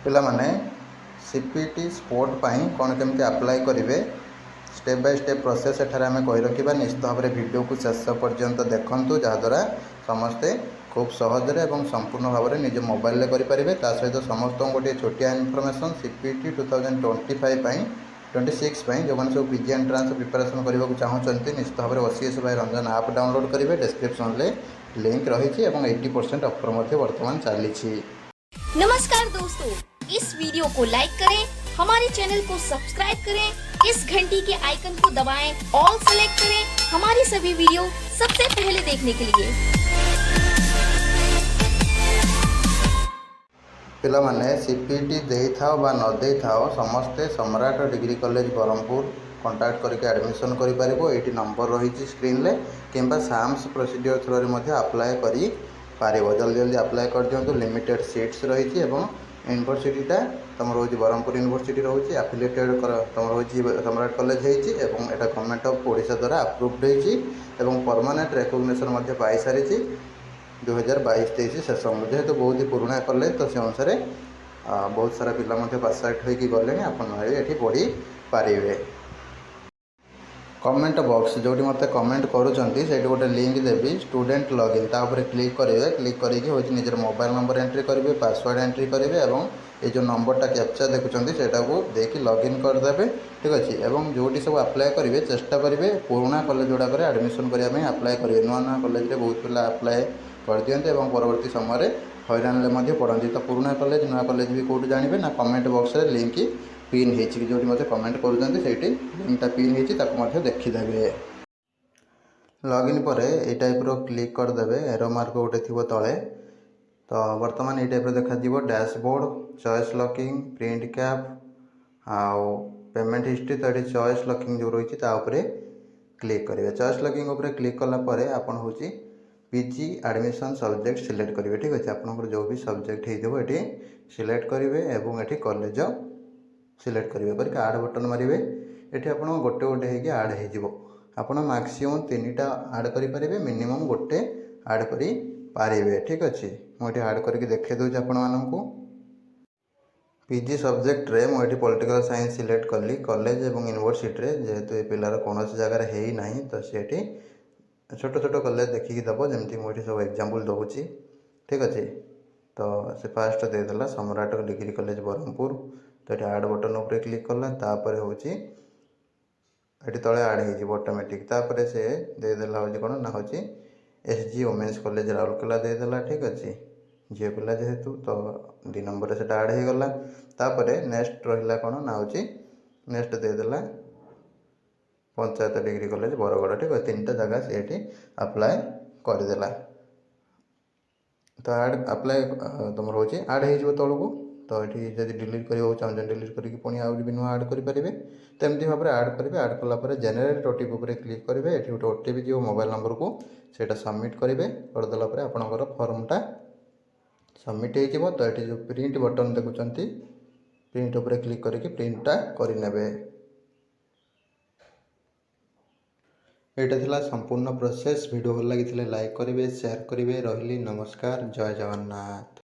ପିଲାମାନେ CPT sport पाई कौन केमती अप्लाई करेंगे स्टेप बाय स्टेप प्रोसेस एठार आम कही रखा निश्चित भाव में वीडियो को शेष पर्यंत देखूँ जहाद्वारा समस्ते खूब सहजरे और संपूर्ण भाव में निज मोबाइल करेंगे सहित समस्त गोटे छोटिया इनफर्मेशन सीपीटी 2025 26 जो मैंने सब पीजी एंट्रांस प्रिपरेशन करने को चाहते निश्चित भाव में OCS बाय रंजन आप डाउनलोड करेंगे डिस्क्रिप्शन में लिंक रही 80% ऑफर वर्तमान चली। नमस्कार दोस्तों, इस वीडियो को लाइक करें, हमारे चैनल को सब्सक्राइब करें, इस घंटी के आइकन को दबाएं, ऑल सेलेक्ट करें हमारी सभी वीडियो सबसे पहले देखने के लिए। पिला माने सीपीटी दे थाओ बा न दे थाओ समस्ते सम्राट डिग्री कॉलेज ब्रह्मपुर कांटेक्ट करके एडमिशन करि परिबो। एटी नंबर रही स्क्रीन ले किंबा साम्स प्रोसीजर थ्रू रे मध्ये अप्लाई करि पारिबो। जल्दी जल्दी अप्लाई कर दियंतु। लिमिटेड सीट्स रही एवं यूनिवर्सिटीटा तुम रोज ब्रह्मपुर यूनिवर्सिटी रोचे एफिलिएटेड तुम रोज सम्राट कॉलेज होती एटा गवर्नमेंट ऑफ ओडिशा द्वारा अप्रूव्ड होती परमानेंट रिकग्निशन पाई सारी 2022-23 सेशन जेहेतु बहुत ही पुराना कॉलेज तो से अनुसार बहुत सारा पिला पास आउट होगी गले ये पढ़ी पारे। कमेंट बॉक्स जो मत कमेंट करुँचे गोटे लिंक देवी स्टूडेंट लॉगिन तापर क्लिक करेंगे। क्लिक करके निजर मोबाइल नंबर एंट्री करेंगे, पासवर्ड एंट्री करेंगे और ये जो नंबरटा कैप्चा देखुं से देखिए लॉगिन करदे। ठीक अच्छे और जो सब अप्लाई करेंगे चेष्टा करेंगे पुराना कॉलेज गुड़ाक एडमिशन करने अप्लाई करेंगे। नुआ नुआ कॉलेज में बहुत पिला अप्लाई कर दिखते परवर्ती समय हईराण पढ़ती। तो पुराना कॉलेज नुआ कॉलेज भी कौट जानवे ना कमेंट बॉक्स में लिंक पिन होती जो मत कमेंट करुँचे लिंकटा पिन होती देखीदे। लॉगिन पर ये टाइप क्लिक करदे एरो मार्क गोटे थी तले तो वर्तमान ये टाइप देखा dashboard choice locking print cap आउ पेमेंट हिस्ट्री तो ये चॉइस लॉकिंग जो रही क्लिक करेंगे। चॉइस लॉकिंग उपर क्लिक कलापर आपन हूँ पीजी एडमिशन सब्जेक्ट सिलेक्ट करेंगे। ठीक अच्छे आपंकर जो भी सब्जेक्ट होती सिलेक्ट करेंगे और ये कॉलेज सिलेक्ट करेंगे करके आड बटन मारे ये आप गोटे गोटे हो आड हो आप मैक्सिमम 3टा आड करेंगे मिनिमम गोटे आड करेंगे। ठीक अच्छे मुझे आड करके देखे दूँ आपण मानू पीजी सब्जेक्ट रे मुझे पॉलिटिकल साइंस सिलेक्ट कली कॉलेज और यूनिवर्सिटी जेहेतु ये पिलार कौन जगार है ना तो सी छोट छोट कॉलेज देखिकी दब जमी मुझे सब एग्जांपल दूसरी। ठीक अच्छे तो से फास्ट देदेला सम्राट डिग्री कॉलेज ब्रह्मपुर तो ये आड बटन उपर क्लिक कला तापर हूँ ये तले आड हो ऑटोमेटिक तापर से देदेला हूँ कौन ना हूँ एसजी वोमेन्स कॉलेज राउरकेला देदेला। ठीक अच्छे झील पिला जेहेतु तो 2 नंबर से आड हो गला तापर नेक्स्ट रहा कौन ना हूँ नेक्स्ट देदेला पंचायत डिग्री कॉलेज बरगढ़। ठीक है 3टा जगह से अप्लाई करदेला तो आड अप्लाई तुम रोचे आड हो तौक तो ये जब डिलीट करने चाहते डिलीट करके पुणी आउ भी नुआ आड करेंगे। तो एमती भाव में आड करेंगे। आड कलापर जेनेरेट ओटीपी उपर क्लिक करेंगे। ये गोटे ओटीपी जो मोबाइल नंबर को सेटा सबमिट करेंगे करदेलापर आपंकर फॉर्मटा सबमिट हो। तो ये जो प्रिंट बटन देखुं प्रिंट उपर क्लिक करके प्रिंटटा करने यहाँ थिला संपूर्ण प्रोसेस। वीडियो भल लगी लाइक करेंगे, शेयर करेंगे। रही नमस्कार, जय जगन्नाथ।